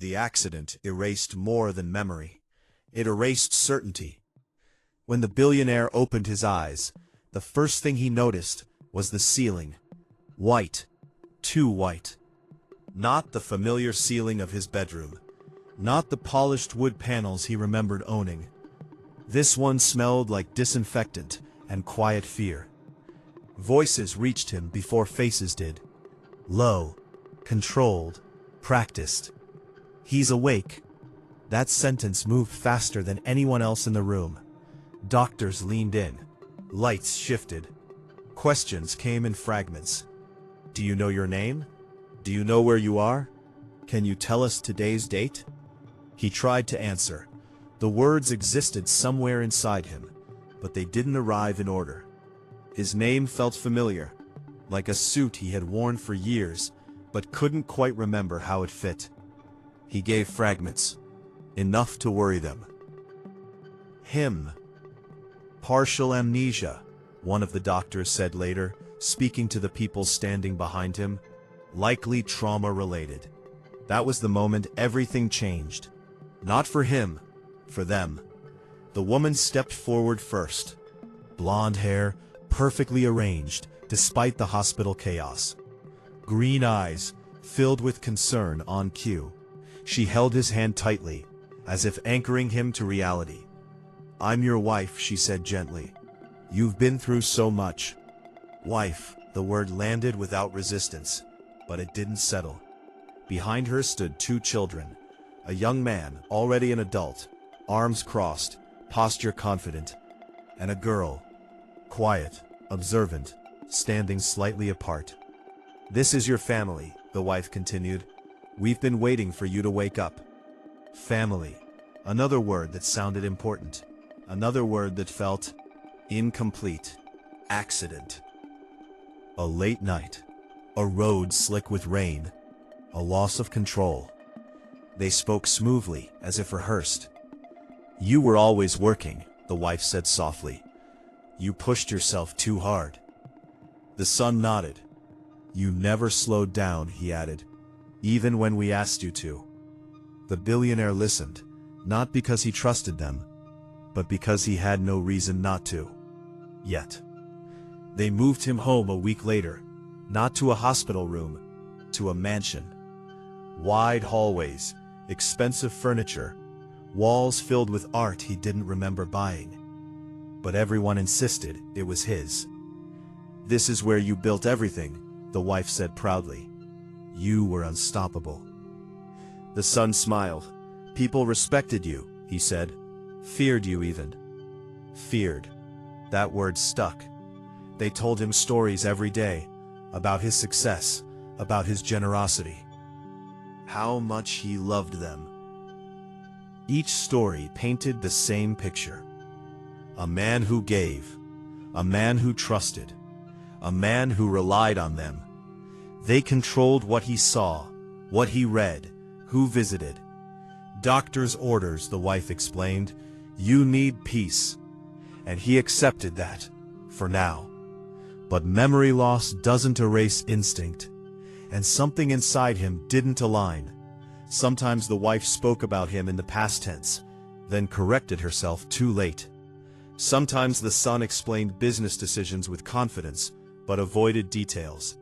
The accident erased more than memory. It erased certainty. When the billionaire opened his eyes, the first thing he noticed was the ceiling. White. Too white. Not the familiar ceiling of his bedroom. Not the polished wood panels he remembered owning. This one smelled like disinfectant and quiet fear. Voices reached him before faces did. Low, controlled, practiced. He's awake. That sentence moved faster than anyone else in the room. Doctors leaned in. Lights shifted. Questions came in fragments. Do you know your name? Do you know where you are? Can you tell us today's date? He tried to answer. The words existed somewhere inside him, but they didn't arrive in order. His name felt familiar, like a suit he had worn for years, but couldn't quite remember how it fit. He gave fragments, enough to worry them. Him. Partial amnesia, one of the doctors said later, speaking to the people standing behind him. Likely trauma-related. That was the moment everything changed. Not for him, for them. The woman stepped forward first. Blonde hair, perfectly arranged, despite the hospital chaos. Green eyes, filled with concern on cue. She held his hand tightly, as if anchoring him to reality. I'm your wife, she said gently. You've been through so much. Wife, the word landed without resistance, but it didn't settle. Behind her stood two children, a young man, already an adult, arms crossed, posture confident, and a girl, quiet, observant, standing slightly apart. This is your family, the wife continued. We've been waiting for you to wake up. Family. Another word that sounded important. Another word that felt incomplete. Accident. A late night. A road slick with rain. A loss of control. They spoke smoothly, as if rehearsed. You were always working, the wife said softly. You pushed yourself too hard. The son nodded. You never slowed down, he added. Even when we asked you to. The billionaire listened, not because he trusted them, but because he had no reason not to. Yet. They moved him home a week later, not to a hospital room, to a mansion. Wide hallways, expensive furniture, walls filled with art he didn't remember buying. But everyone insisted it was his. This is where you built everything, the wife said proudly. You were unstoppable. The son smiled. People respected you, he said. Feared you even. Feared. That word stuck. They told him stories every day, about his success, about his generosity. How much he loved them. Each story painted the same picture. A man who gave, a man who trusted, a man who relied on them. They controlled what he saw, what he read, who visited. Doctor's orders, the wife explained. You need peace. And he accepted that, for now. But memory loss doesn't erase instinct. And something inside him didn't align. Sometimes the wife spoke about him in the past tense, then corrected herself too late. Sometimes the son explained business decisions with confidence, but avoided details.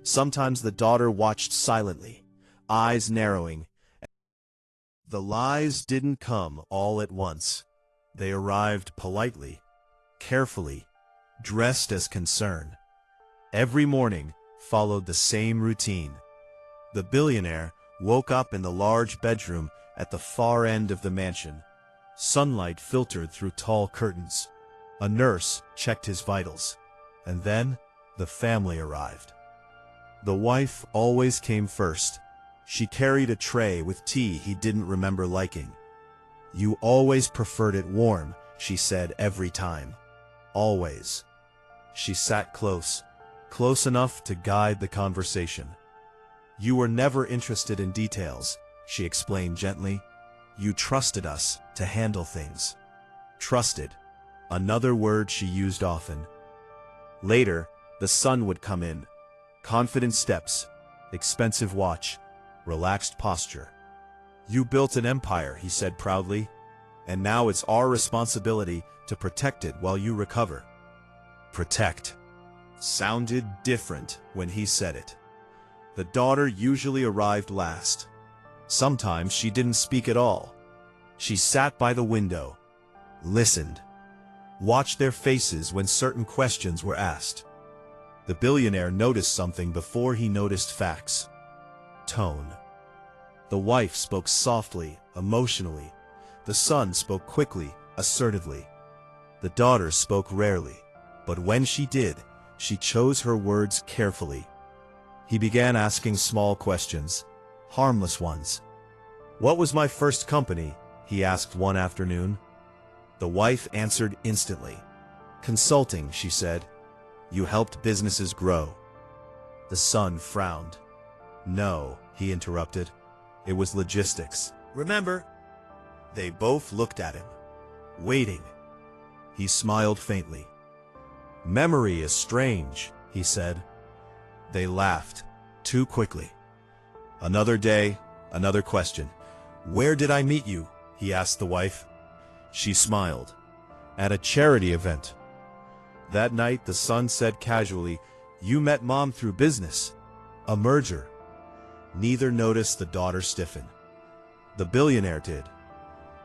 Sometimes the daughter watched silently, eyes narrowing. The lies didn't come all at once. They arrived politely, carefully, dressed as concern. Every morning followed the same routine. The billionaire woke up in the large bedroom at the far end of the mansion. Sunlight filtered through tall curtains. A nurse checked his vitals. And then, the family arrived. The wife always came first. She carried a tray with tea he didn't remember liking. You always preferred it warm, she said every time. Always. She sat close, close enough to guide the conversation. You were never interested in details, she explained gently. You trusted us to handle things. Trusted. Another word she used often. Later, the son would come in. Confident steps, expensive watch, relaxed posture. You built an empire, he said proudly, and now it's our responsibility to protect it while you recover. Protect sounded different when he said it. The daughter usually arrived last. Sometimes she didn't speak at all. She sat by the window, listened, watched their faces when certain questions were asked. The billionaire noticed something before he noticed facts. Tone. The wife spoke softly, emotionally. The son spoke quickly, assertively. The daughter spoke rarely, but when she did, she chose her words carefully. He began asking small questions, harmless ones. "What was my first company?" he asked one afternoon. The wife answered instantly. "Consulting," she said. "You helped businesses grow." The son frowned. "No," he interrupted. "It was logistics. Remember?" They both looked at him, waiting. He smiled faintly. "Memory is strange," he said. They laughed, too quickly. Another day, another question. "Where did I meet you?" he asked the wife. She smiled. "At a charity event." That night the son said casually, "You met Mom through business. A merger." Neither noticed the daughter stiffen. The billionaire did.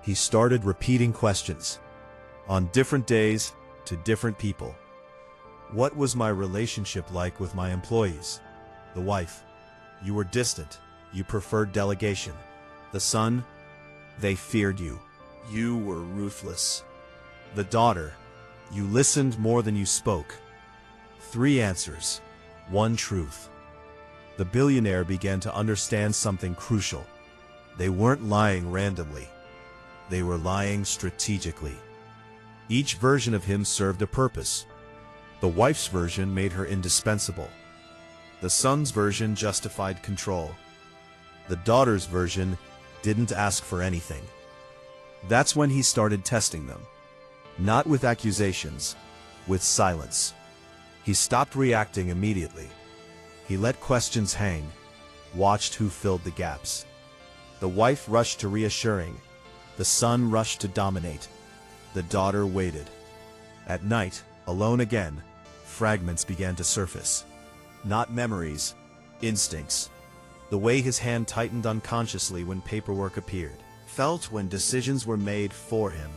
He started repeating questions. On different days, to different people. "What was my relationship like with my employees?" The wife. "You were distant. You preferred delegation." The son. "They feared you. You were ruthless." The daughter. "You listened more than you spoke." 3 answers, 1 truth. The billionaire began to understand something crucial. They weren't lying randomly. They were lying strategically. Each version of him served a purpose. The wife's version made her indispensable. The son's version justified control. The daughter's version didn't ask for anything. That's when he started testing them. Not with accusations, with silence. He stopped reacting immediately. He let questions hang, watched who filled the gaps. The wife rushed to reassuring. The son rushed to dominate. The daughter waited. At night, alone again, fragments began to surface. Not memories, instincts. The way his hand tightened unconsciously when paperwork appeared. Felt when decisions were made for him.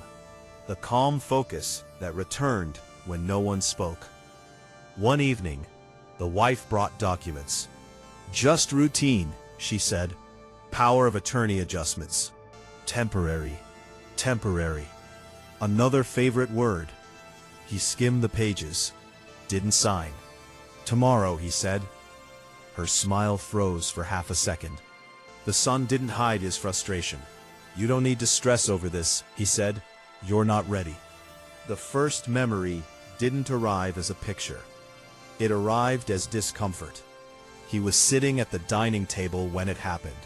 The calm focus that returned when no one spoke. One evening, the wife brought documents. "Just routine," she said. "Power of attorney adjustments. Temporary. Temporary." Another favorite word. He skimmed the pages. Didn't sign. "Tomorrow," he said. Her smile froze for half a second. The son didn't hide his frustration. "You don't need to stress over this," he said. "You're not ready." The first memory didn't arrive as a picture. It arrived as discomfort. He was sitting at the dining table when it happened.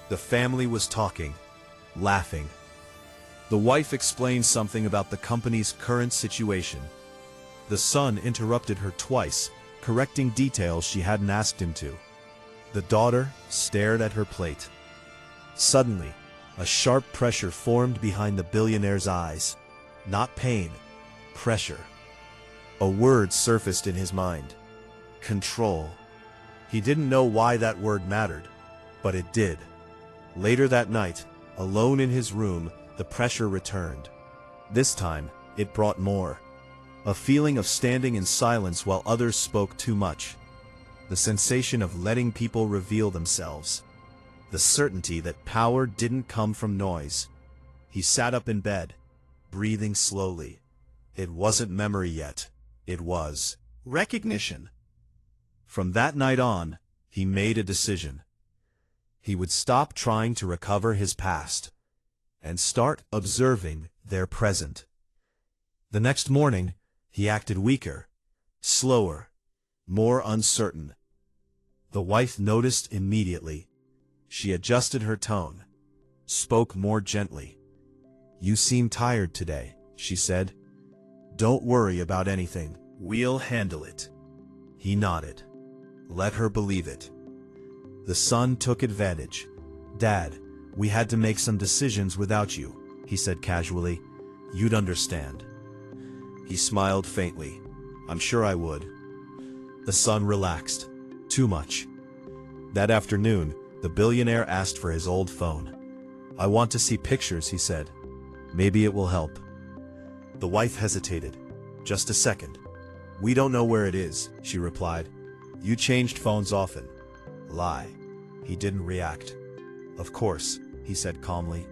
The family was talking, laughing. The wife explained something about the company's current situation. The son interrupted her twice, correcting details she hadn't asked him to. The daughter stared at her plate. Suddenly, a sharp pressure formed behind the billionaire's eyes. Not pain, pressure. A word surfaced in his mind. Control. He didn't know why that word mattered, but it did. Later that night, alone in his room, the pressure returned. This time, it brought more. A feeling of standing in silence while others spoke too much. The sensation of letting people reveal themselves. The certainty that power didn't come from noise. He sat up in bed, breathing slowly. It wasn't memory yet. It was recognition. From that night on, he made a decision. He would stop trying to recover his past and start observing their present. The next morning, he acted weaker, slower, more uncertain. The wife noticed immediately. She adjusted her tone, spoke more gently. "You seem tired today," she said. "Don't worry about anything. We'll handle it." He nodded. Let her believe it. The son took advantage. "Dad, We had to make some decisions without you, he said casually. You'd understand. He smiled faintly. I'm sure I would. The son relaxed. Too much. That afternoon, the billionaire asked for his old phone. I want to see pictures, he said. Maybe it will help. The wife hesitated. Just a second. We don't know where it is, she replied. You changed phones often. Lie. He didn't react. Of course, he said calmly.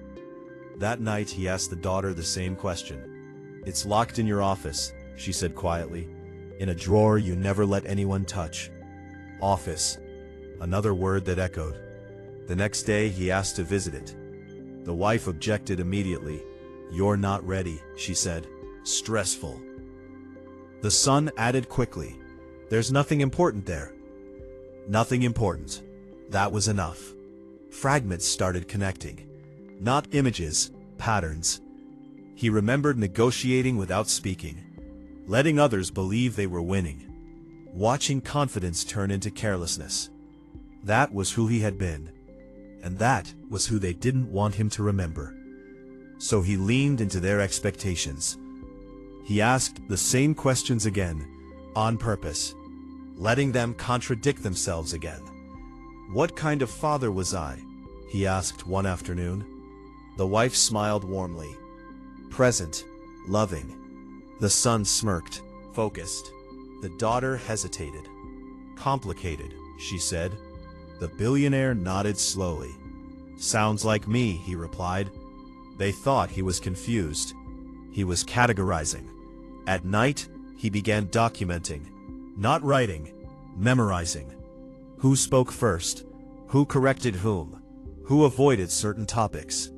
That night he asked the daughter the same question. It's locked in your office, she said quietly. In a drawer you never let anyone touch. Office. Another word that echoed. The next day he asked to visit it. The wife objected immediately. You're not ready, she said. Stressful. The son added quickly. There's nothing important there. Nothing important. That was enough. Fragments started connecting. Not images, patterns. He remembered negotiating without speaking. Letting others believe they were winning. Watching confidence turn into carelessness. That was who he had been. And that was who they didn't want him to remember. So he leaned into their expectations. He asked the same questions again, on purpose, letting them contradict themselves again. What kind of father was I? He asked one afternoon. The wife smiled warmly. Present, loving. The son smirked, focused. The daughter hesitated. Complicated, she said. The billionaire nodded slowly. Sounds like me, he replied. They thought he was confused. He was categorizing. At night, he began documenting. Not writing, memorizing. Who spoke first? Who corrected whom? Who avoided certain topics?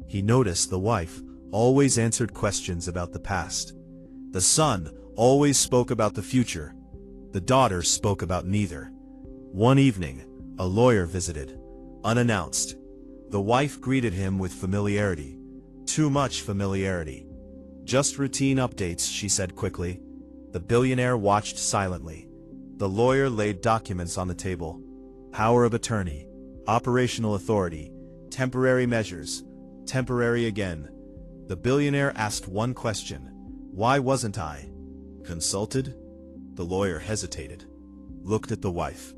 He noticed the wife always answered questions about the past. The son always spoke about the future. The daughter spoke about neither. One evening, a lawyer visited, unannounced. The wife greeted him with familiarity. Too much familiarity. Just routine updates, she said quickly. The billionaire watched silently. The lawyer laid documents on the table. Power of attorney, operational authority, temporary measures, temporary again. The billionaire asked one question. Why wasn't I consulted? The lawyer hesitated. Looked at the wife.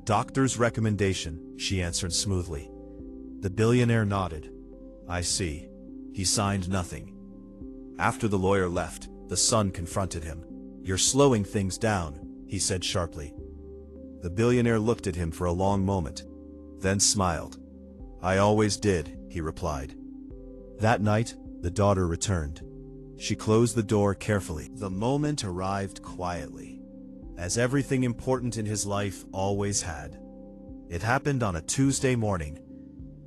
Doctor's recommendation, she answered smoothly. The billionaire nodded. I see. He signed nothing. After the lawyer left, the son confronted him. You're slowing things down, he said sharply. The billionaire looked at him for a long moment, then smiled. I always did, he replied. That night, the daughter returned. She closed the door carefully. The moment arrived quietly, as everything important in his life always had. It happened on a Tuesday morning.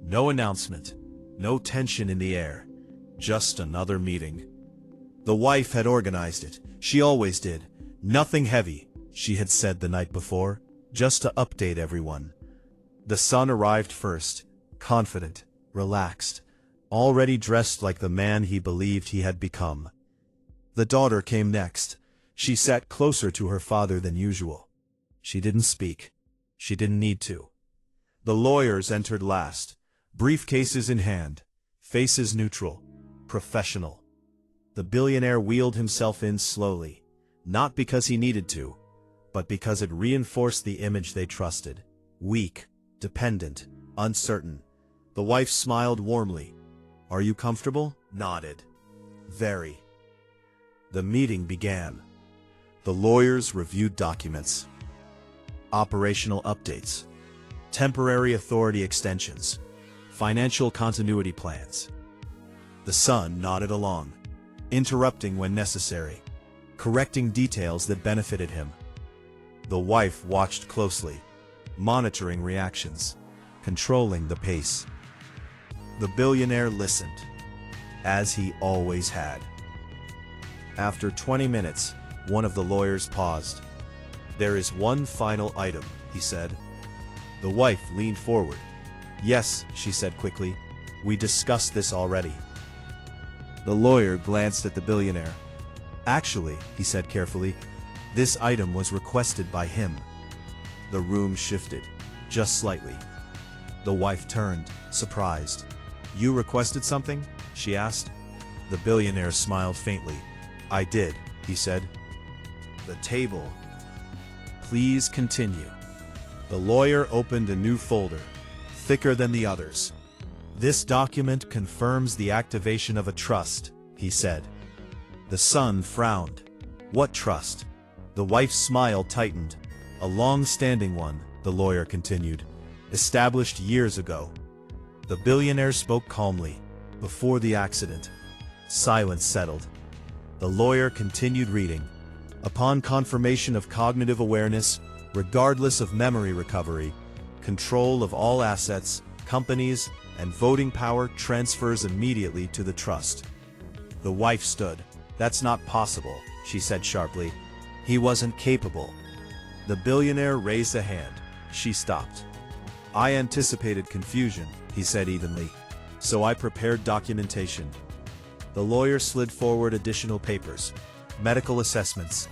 No announcement, no tension in the air, just another meeting. The wife had organized it. She always did. Nothing heavy, she had said the night before, just to update everyone. The son arrived first, confident, relaxed, already dressed like the man he believed he had become. The daughter came next. She sat closer to her father than usual. She didn't speak. She didn't need to. The lawyers entered last, briefcases in hand, faces neutral, professional. The billionaire wheeled himself in slowly, not because he needed to, but because it reinforced the image they trusted. Weak, dependent, uncertain. The wife smiled warmly. Are you comfortable? Nodded. Very. The meeting began. The lawyers reviewed documents. Operational updates. Temporary authority extensions. Financial continuity plans. The son nodded along, interrupting when necessary, correcting details that benefited him. The wife watched closely, monitoring reactions, controlling the pace. The billionaire listened, as he always had. After 20 minutes, one of the lawyers paused. There is one final item, he said. The wife leaned forward. Yes, she said quickly. We discussed this already. The lawyer glanced at the billionaire. Actually, he said carefully, this item was requested by him. The room shifted, just slightly. The wife turned, surprised. You requested something? She asked. The billionaire smiled faintly. I did, he said. The table. Please continue. The lawyer opened a new folder, thicker than the others. This document confirms the activation of a trust, he said. The son frowned. What trust? The wife's smile tightened. A long-standing one, the lawyer continued, established years ago. The billionaire spoke calmly. Before the accident. Silence settled. The lawyer continued reading. Upon confirmation of cognitive awareness, regardless of memory recovery, control of all assets, companies, and voting power transfers immediately to the trust. The wife stood. That's not possible, she said sharply. He wasn't capable. The billionaire raised a hand. She stopped. I anticipated confusion, he said evenly, so I prepared documentation. The lawyer slid forward additional papers, medical assessments,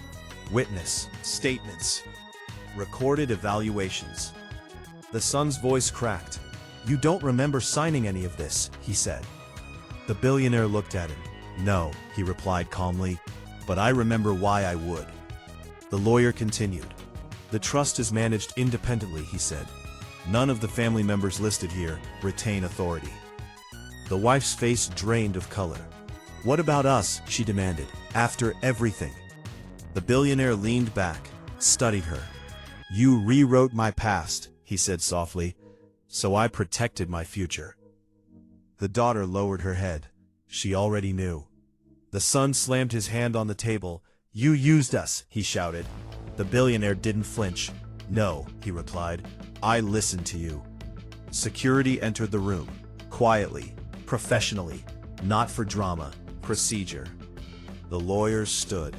witness statements, recorded evaluations. The son's voice cracked. You don't remember signing any of this, he said. The billionaire looked at him. No, he replied calmly, but I remember why I would. The lawyer continued. The trust is managed independently, he said. None of the family members listed here retain authority. The wife's face drained of color. What about us, she demanded, after everything? The billionaire leaned back, studied her. You rewrote my past, he said softly, so I protected my future. The daughter lowered her head. She already knew. The son slammed his hand on the table. You used us, he shouted. The billionaire didn't flinch. No, he replied. I listened to you. Security entered the room, quietly, professionally, not for drama, procedure. The lawyers stood.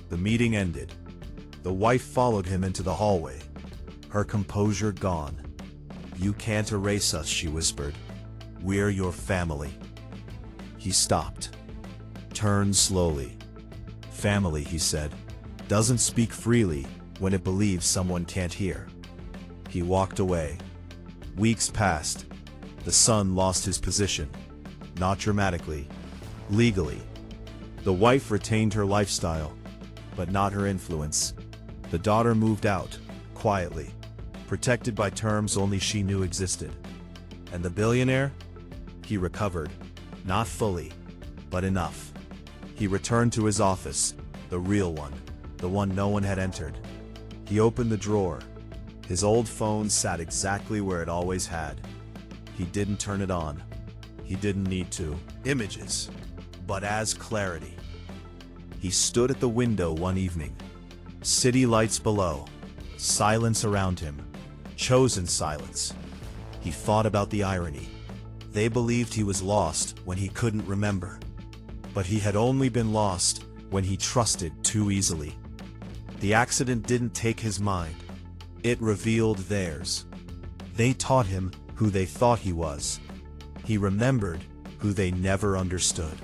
The meeting ended. The wife followed him into the hallway, her composure gone. You can't erase us, she whispered. We're your family. He stopped. Turned slowly. Family, he said, doesn't speak freely when it believes someone can't hear. He walked away. Weeks passed. The son lost his position. Not dramatically, legally. The wife retained her lifestyle, but not her influence. The daughter moved out, quietly, protected by terms only she knew existed. And the billionaire? He recovered, not fully, but enough. He returned to his office, the real one, the one no one had entered. He opened the drawer. His old phone sat exactly where it always had. He didn't turn it on. He didn't need to. Images, but as clarity. He stood at the window one evening. City lights below. Silence around him. Chosen silence. He thought about the irony. They believed he was lost when he couldn't remember. But he had only been lost when he trusted too easily. The accident didn't take his mind. It revealed theirs. They taught him who they thought he was. He remembered who they never understood.